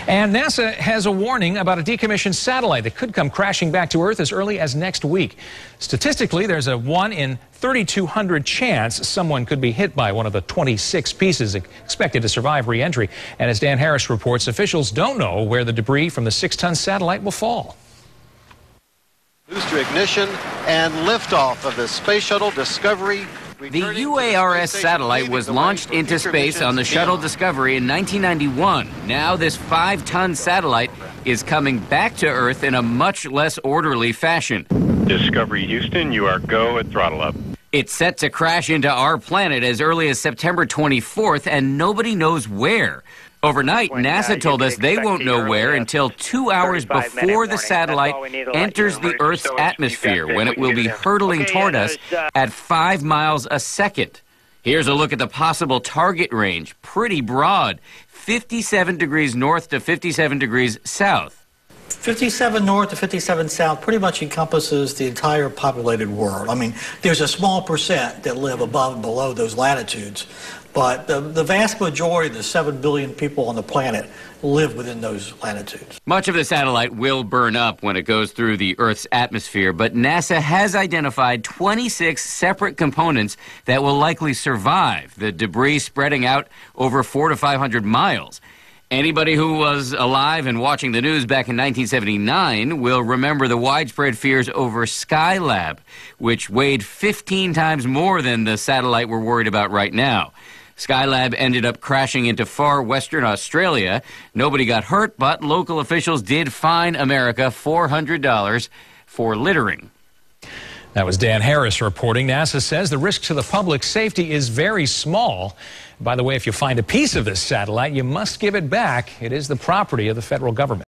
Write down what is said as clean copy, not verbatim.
And NASA has a warning about a decommissioned satellite that could come crashing back to Earth as early as next week. Statistically, there's a 1 in 3,200 chance someone could be hit by one of the 26 pieces expected to survive re-entry. And as Dan Harris reports, officials don't know where the debris from the 6-ton satellite will fall. Booster ignition and liftoff of the Space Shuttle Discovery. The UARS satellite was launched into space on the Shuttle Discovery in 1991. Now this 5-ton satellite is coming back to Earth in a much less orderly fashion. Discovery Houston, you are go at throttle up. It's set to crash into our planet as early as September 24th, and nobody knows where. Overnight, NASA told us they won't know where until 2 hours before the satellite enters the Earth's atmosphere, when it will be hurtling toward us at 5 miles a second. Here's a look at the possible target range. Pretty broad. 57 degrees north to 57 degrees south. 57 north to 57 south pretty much encompasses the entire populated world. I mean, there's a small percent that live above and below those latitudes, but the vast majority of the 7 billion people on the planet live within those latitudes. Much of the satellite will burn up when it goes through the Earth's atmosphere, but NASA has identified 26 separate components that will likely survive, the debris spreading out over 400 to 500 miles. Anybody who was alive and watching the news back in 1979 will remember the widespread fears over Skylab, which weighed 15 times more than the satellite we're worried about right now. Skylab ended up crashing into far western Australia. Nobody got hurt, but local officials did fine America $400 for littering. That was Dan Harris reporting. NASA says the risk to the public safety is very small. By the way, if you find a piece of this satellite, you must give it back. It is the property of the federal government.